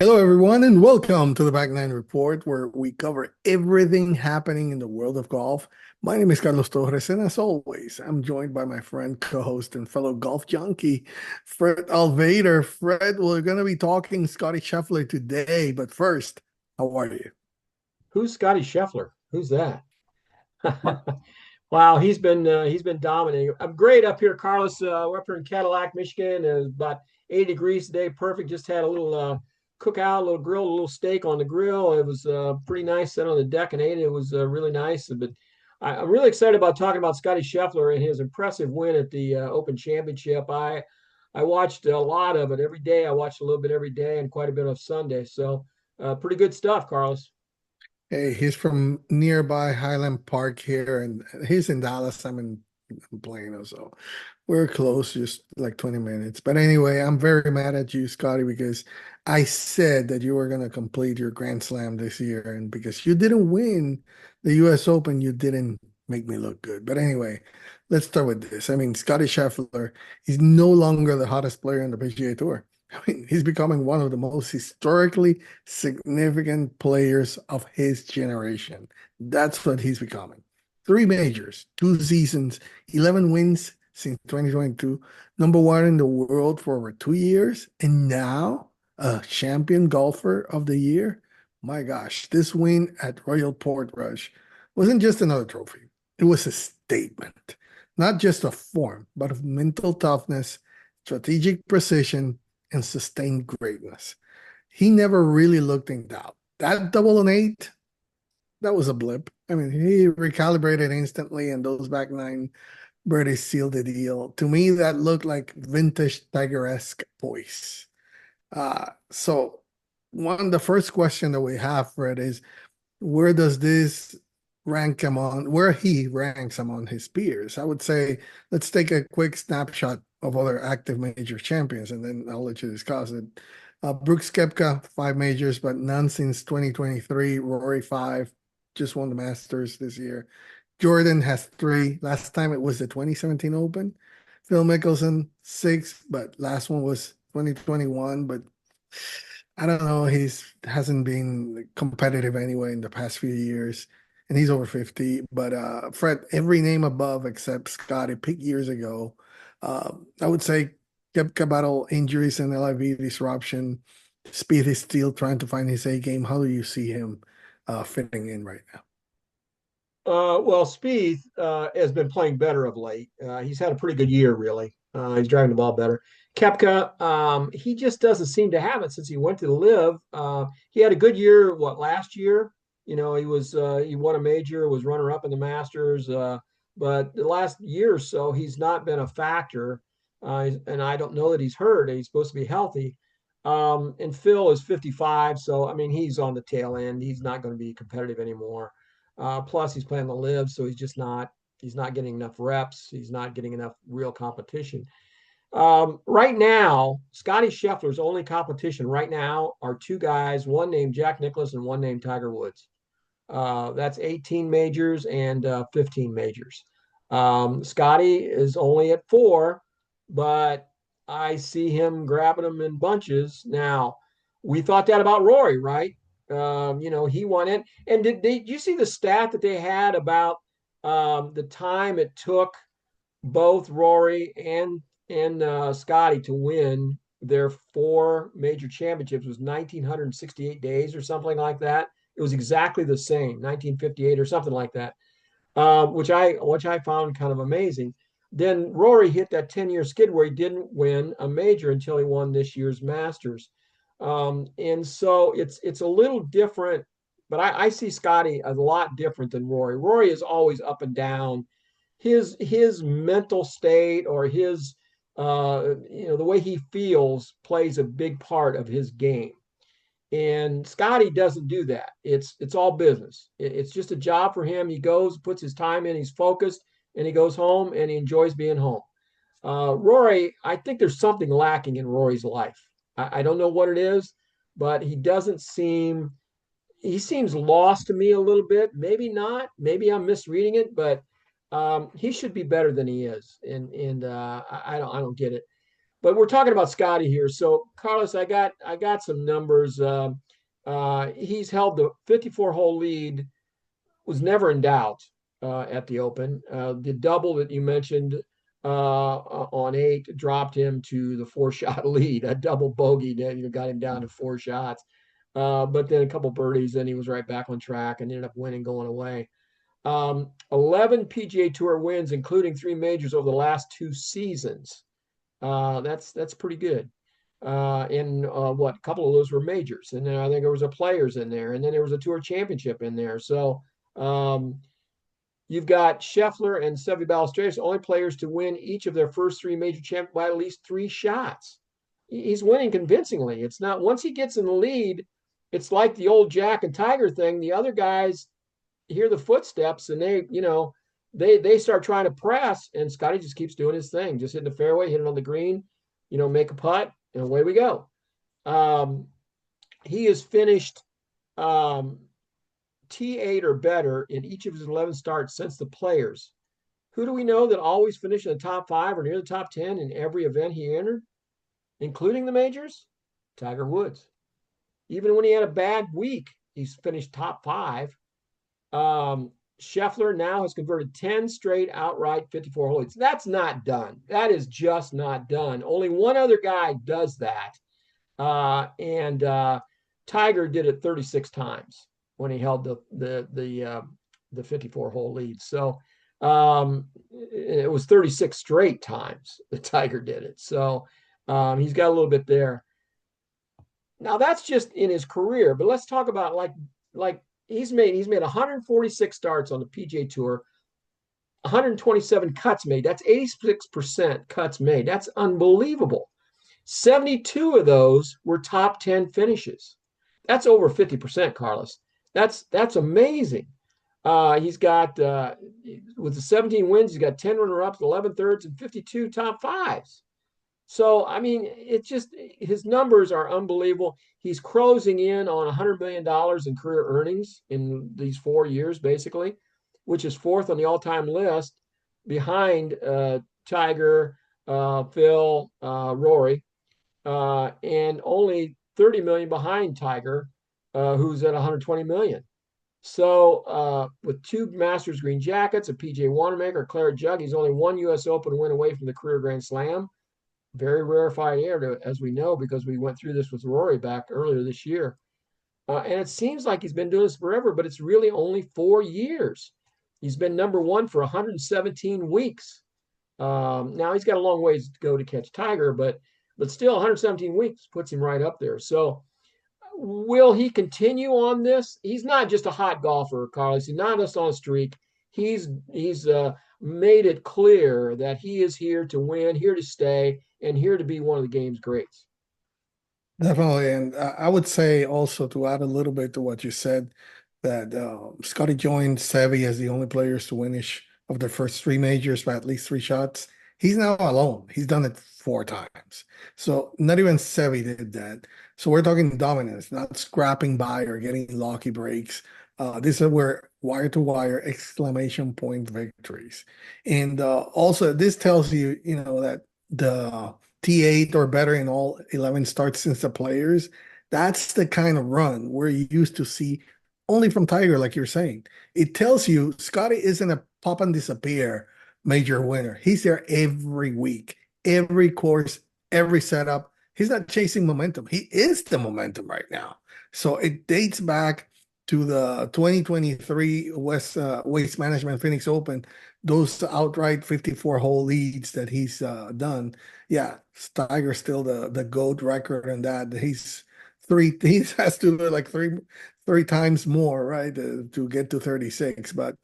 Hello, everyone, and welcome to the Back Nine Report, where we cover everything happening in the world of golf. My name is Carlos Torres, and as always, I'm joined by my friend, co-host, and fellow golf junkie, Fred Alvader. Fred, we're going to be talking Scottie Scheffler today, but first, how are you? Who's Scottie Scheffler? Who's that? Wow, he's been dominating. I'm great up here, Carlos. We're up here in Cadillac, Michigan. It's about 80 degrees today. Perfect. Just had a little cookout, a little grill, a little steak on the grill. It was pretty nice. Sat on the deck and ate it. It was really nice. But I'm really excited about talking about Scottie Scheffler and his impressive win at the Open Championship. I watched a lot of it every day. I watched a little bit every day and quite a bit of Sunday. So pretty good stuff, Carlos. Hey, he's from nearby Highland Park here, and he's in Dallas. I'm in Plano, so we're close, just like 20 minutes. But anyway, I'm very mad at you, Scotty, because I said that you were going to complete your Grand Slam this year, and because you didn't win the US Open, you didn't make me look good. But anyway, let's start with this. I mean, Scotty Scheffler is no longer the hottest player on the PGA Tour. I mean, he's becoming one of the most historically significant players of his generation. That's what he's becoming. Three majors, two seasons, 11 wins since 2022, number one in the world for over 2 years, and now a champion golfer of the year. My gosh, this win at Royal Portrush wasn't just another trophy. It was a statement, not just of form, but of mental toughness, strategic precision, and sustained greatness. He never really looked in doubt. That double and eight, that was a blip. I mean, he recalibrated instantly, and those back nine birdies sealed the deal. To me, that looked like vintage Tiger-esque voice. So the first question that we have, Fred, is where does this rank him on, where he ranks among his peers? I would say let's take a quick snapshot of other active major champions, and then I'll let you discuss it. Brooks Koepka, five majors, but none since 2023. Rory, five, just won the Masters this year. Jordan has three. Last time it was the 2017 Open. Phil Mickelson, six, but last one was 2021. But I don't know. He's hasn't been competitive anyway in the past few years, and he's over 50. But Fred, every name above except Scotty picked years ago. I would say Koepka battle injuries and LIV disruption. Speed is still trying to find his A game. How do you see him fitting in right now? Well, Spieth has been playing better of late. He's had a pretty good year, really. He's driving the ball better. Kepka, he just doesn't seem to have it since he went to the Live. He had a good year, last year? He won a major, was runner up in the Masters. But the last year or so, he's not been a factor. And I don't know that he's hurt. He's supposed to be healthy. And Phil is 55, so I mean, he's on the tail end. He's not going to be competitive anymore. Plus, he's playing the Live, so he's not getting enough reps. He's not getting enough real competition. Right now, Scottie Scheffler's only competition right now are two guys, one named Jack Nicklaus and one named Tiger Woods. That's 18 majors and 15 majors. Scottie is only at four, but I see him grabbing them in bunches. Now, we thought that about Rory, right? He won it. And did you see the stat that they had about the time it took both Rory and Scotty to win their four major championships was 1,968 days or something like that. It was exactly the same, 1958 or something like that, which I found kind of amazing. Then Rory hit that 10-year skid where he didn't win a major until he won this year's Masters. And so it's a little different, but I see Scotty a lot different than Rory. Rory is always up and down. His mental state or his the way he feels plays a big part of his game. And Scotty doesn't do that. It's all business. It's just a job for him. He goes, puts his time in, he's focused, and he goes home and he enjoys being home. Rory, I think there's something lacking in Rory's life. I don't know what it is, but he seems lost to me a little bit. Maybe not. Maybe I'm misreading it, but he should be better than he is. And I don't get it. But we're talking about Scotty here. So Carlos, I got some numbers. He's held the 54 hole lead, was never in doubt at the Open. The double that you mentioned on 8 dropped him to the 4 shot lead. A double bogey that got him down to 4 shots. But then a couple birdies, then he was right back on track and ended up winning going away. 11 PGA Tour wins, including 3 majors over the last 2 seasons. That's pretty good. And what, a couple of those were majors, and then I think there was a Players in there, and then there was a Tour Championship in there. So um, you've got Scheffler and Seve Ballesteros, only players to win each of their first 3 major championships by at least 3 shots. He's winning convincingly. It's not, once he gets in the lead, it's like the old Jack and Tiger thing. The other guys hear the footsteps and they start trying to press, and Scotty just keeps doing his thing, just hitting the fairway, hitting on the green, make a putt, and away we go. He has finished T8 or better in each of his 11 starts since the Players. Who do we know that always finished in the top 5 or near the top 10 in every event he entered, including the majors? Tiger Woods. Even when he had a bad week, he's finished top 5. Scheffler now has converted 10 straight outright 54 hole leads. That's not done. That is just not done. Only one other guy does that. And Tiger did it 36 times when he held the 54 hole lead. So it was 36 straight times that Tiger did it. So he's got a little bit there. Now that's just in his career, but let's talk about like he's made 146 starts on the PGA Tour, 127 cuts made. That's 86% cuts made. That's unbelievable. 72 of those were top 10 finishes. That's over 50%, Carlos. That's amazing. He's got with the 17 wins, he's got 10 runner-ups, 11 thirds, and 52 top 5s. So, I mean, it's just his numbers are unbelievable. He's closing in on $100 million in career earnings in these 4 years, basically, which is 4th on the all-time list behind Tiger, Phil, Rory, and only 30 million behind Tiger, who's at 120 million. So with 2 Masters green jackets, a PGA Wanamaker, a claret jug, he's only 1 U.S. Open win away from the career Grand Slam. Very rarefied air, as we know, because we went through this with Rory back earlier this year. And it seems like he's been doing this forever, but it's really only 4 years. He's been number 1 for 117 weeks. Now he's got a long ways to go to catch Tiger, but still 117 weeks puts him right up there. So will he continue on this? He's not just a hot golfer, Carlos. He's not just on a streak. He's made it clear that he is here to win, here to stay, and here to be one of the game's greats. Definitely. And I would say also to add a little bit to what you said, that Scotty joined Seve as the only players to win each of their first 3 majors by at least 3 shots. He's now alone. He's done it 4 times. So not even Seve did that. So we're talking dominance, not scrapping by or getting lucky breaks. These are where wire to wire exclamation point victories. And also this tells you, that the T8 or better in all 11 starts since the Players, that's the kind of run we're used to see only from Tiger, like you're saying. It tells you Scotty isn't a pop and disappear major winner. He's there every week, every course, every setup. He's not chasing momentum. He is the momentum right now. So it dates back to the 2023 Waste Management Phoenix Open, those outright 54 hole leads that he's done. Yeah, Tiger's still the GOAT record in that. He has to do it like three times more, right, to get to 36. But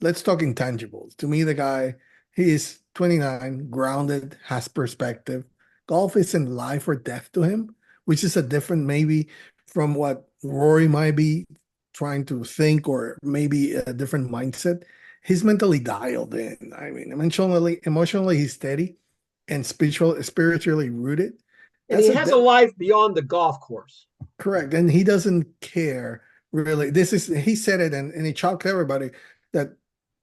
let's talk intangibles. To me, the guy, he is 29, grounded, has perspective. Golf isn't life or death to him, which is a different maybe from what Rory might be trying to think, or maybe a different mindset. He's mentally dialed in. I mean, emotionally he's steady and spiritually rooted. And That's he a has a life beyond the golf course. correct. And he doesn't care really. He said it, and he chalked everybody that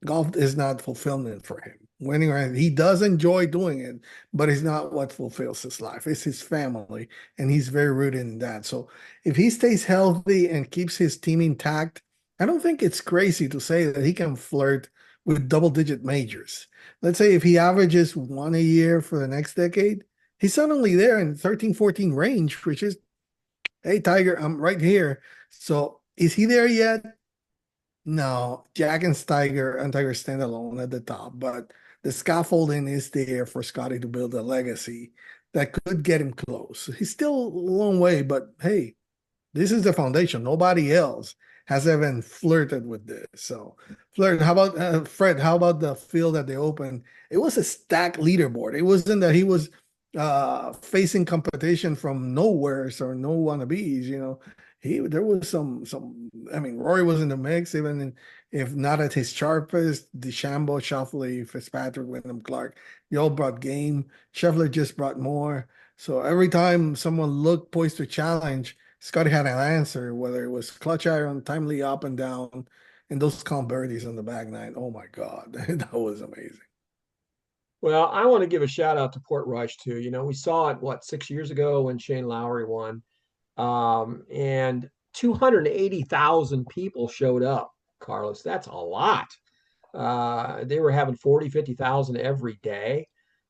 golf is not fulfillment for him. winning around. He does enjoy doing it, but it's not what fulfills his life. It's his family, and he's very rooted in that. So if he stays healthy and keeps his team intact, I don't think it's crazy to say that he can flirt with double-digit majors. Let's say if he averages one a year for the next decade, he's suddenly there in 13, 14 range, which is, hey, Tiger, I'm right here. So is he there yet? No, Jack and Tiger stand alone at the top, but the scaffolding is there for Scotty to build a legacy that could get him close. He's still a long way, but hey, this is the foundation. Nobody else has even flirted with this. So, how about Fred? How about the field at the Open? It was a stacked leaderboard. It wasn't that he was facing competition from nowheres or no wannabes. There was some. I mean, Rory was in the mix, if not at his sharpest. DeChambeau, Schauffele, Fitzpatrick, Wyndham Clark, they all brought game. Scheffler just brought more. So every time someone looked poised to challenge, Scotty had an answer, whether it was clutch iron, timely up and down, and those calm birdies on the back nine. Oh my God, that was amazing. Well, I want to give a shout out to Portrush too. We saw it, what, 6 years ago when Shane Lowry won. And 280,000 people showed up, Carlos. That's a lot. They were having 40, 50,000 every day.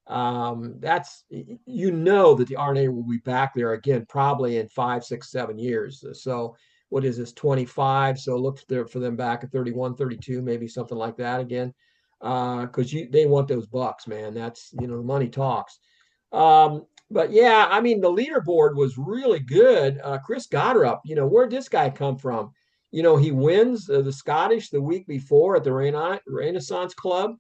That's, that the RNA will be back there again, probably in 5, 6, 7 years. So what is this, 25? So look there for them back at 31, 32, maybe something like that again. Because they want those bucks, man. That's, the money talks. But yeah, I mean, the leaderboard was really good. Chris Goddard, where'd this guy come from? He wins the Scottish the week before at the Renaissance Club,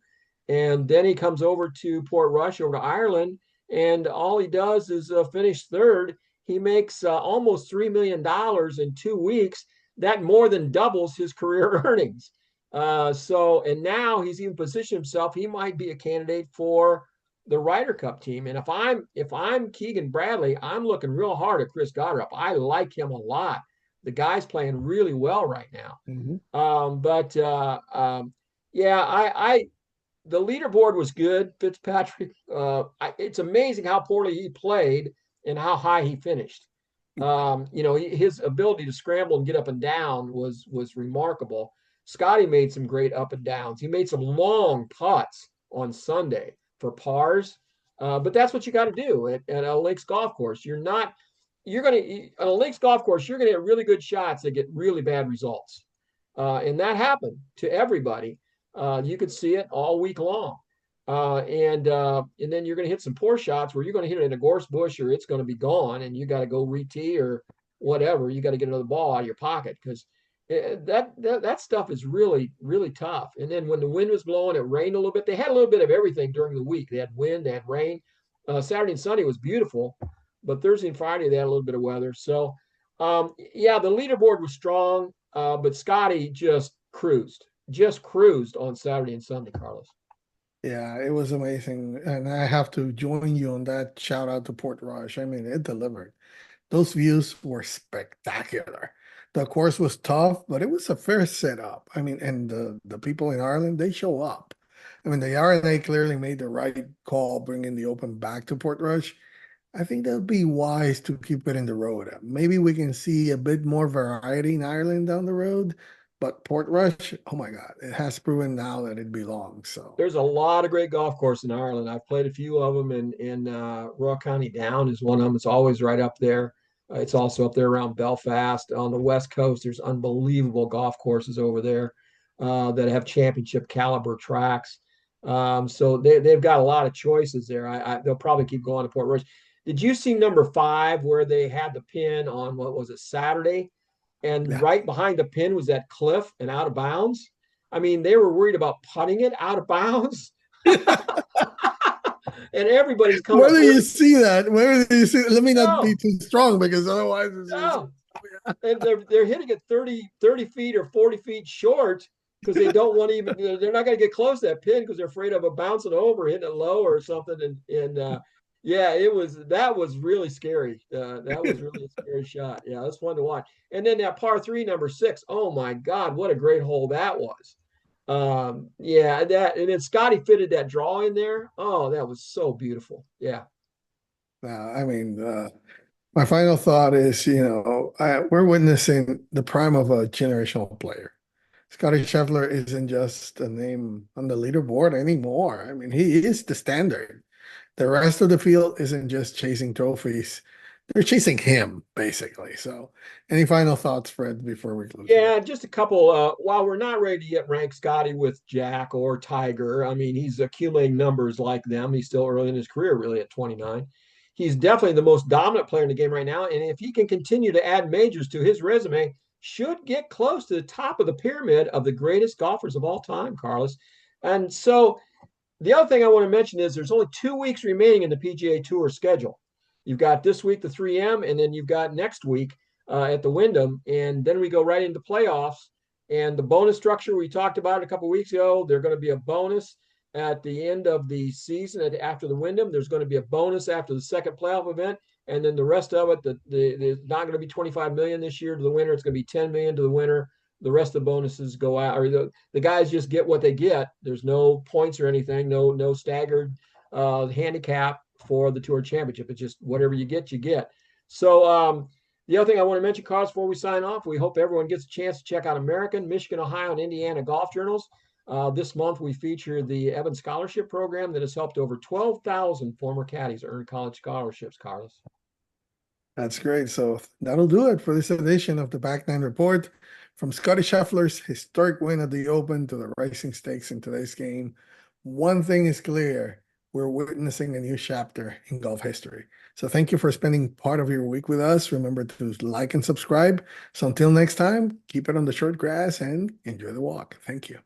and then he comes over to Portrush, over to Ireland, and all he does is finish third. He makes almost $3 million in 2 weeks. That more than doubles his career earnings. And now he's even positioned himself. He might be a candidate for the Ryder Cup team. And if I'm Keegan Bradley, I'm looking real hard at Chris Goddard. I like him a lot. The guy's playing really well right now. Mhm. But yeah, I the leaderboard was good. Fitzpatrick, it's amazing how poorly he played and how high he finished. His ability to scramble and get up and down was remarkable. Scotty made some great up and downs. He made some long putts on Sunday for pars, but that's what you got to do at a links golf course. You're going to on a links golf course. You're going to get really good shots that get really bad results, and that happened to everybody. You could see it all week long. And then you're going to hit some poor shots where you're going to hit it in a gorse bush or it's going to be gone, and you got to go re-tee or whatever. You got to get another ball out of your pocket because that stuff is really really tough. And then when the wind was blowing, it rained a little bit. They had a little bit of everything during the week. They had wind, they had rain. Saturday and Sunday was beautiful, but Thursday and Friday they had a little bit of weather. So yeah, the leaderboard was strong, but Scotty just cruised on Saturday and Sunday, Carlos. Yeah, it was amazing. And I have to join you on that. Shout out to Port Rush. I mean, it delivered. Those views were spectacular. The course was tough, but it was a fair setup. I mean, and the people in Ireland, they show up. I mean, the RNA clearly made the right call bringing the Open back to Portrush. I think that would be wise to keep it in the road. Maybe we can see a bit more variety in Ireland down the road, but Portrush, oh my God, it has proven now that it belongs. So, There's a lot of great golf courses in Ireland. I've played a few of them in Royal County Down is one of them. It's always right up there. It's also up there around Belfast. On the West Coast, there's unbelievable golf courses over there that have championship caliber tracks. So they've got a lot of choices there. They'll probably keep going to Port Royce. Did you see number 5 where they had the pin on, what was it, Saturday? And yeah. right behind the pin was that cliff and out of bounds. I mean, they were worried about putting it out of bounds, and everybody's coming Where up do you 30. see that? Where do you see? Let me not be No, too strong because otherwise it's just. no. And they're hitting it 30 feet or 40 feet short because they don't want to even, they're not going to get close to that pin because they're afraid of it bouncing over, hitting it low or something. And yeah, that was really scary. That was really a scary shot. Yeah, that's fun to watch. And then that par 3, number 6. Oh my God, what a great hole that was. Yeah, that and then Scotty fitted that draw in there. Oh, that was so beautiful. Yeah. I mean, my final thought is, we're witnessing the prime of a generational player. Scottie Scheffler isn't just a name on the leaderboard anymore. I mean, he is the standard. The rest of the field isn't just chasing trophies. They're chasing him, basically. So, any final thoughts, Fred, before we close here? Yeah, just a couple. While we're not ready to yet rank Scotty with Jack or Tiger, I mean, he's accumulating numbers like them. He's still early in his career, really, at 29. He's definitely the most dominant player in the game right now. And if he can continue to add majors to his resume, should get close to the top of the pyramid of the greatest golfers of all time, Carlos. And so the other thing I want to mention is there's only 2 weeks remaining in the PGA Tour schedule. You've got this week, the 3M, and then you've got next week at the Wyndham. And then we go right into playoffs. And the bonus structure, we talked about it a couple of weeks ago. There's going to be a bonus at the end of the season after the Wyndham. There's going to be a bonus after the second playoff event. And then the rest of it, the not going to be 25 million this year to the winner. It's going to be 10 million to the winner. The rest of the bonuses go out, or the guys just get what they get. There's no points or anything, no staggered handicap for the Tour Championship. It's just whatever you get, you get. So the other thing I want to mention, Carlos, before we sign off, we hope everyone gets a chance to check out American, Michigan, Ohio, and Indiana golf journals. This month, we feature the Evans Scholarship Program that has helped over 12,000 former caddies earn college scholarships, Carlos. That's great. So that'll do it for this edition of the Back Nine Report. From Scottie Scheffler's historic win at the Open to the Rising Stakes in today's game, one thing is clear. We're witnessing a new chapter in golf history. So thank you for spending part of your week with us. Remember to like and subscribe. So until next time, keep it on the short grass and enjoy the walk. Thank you.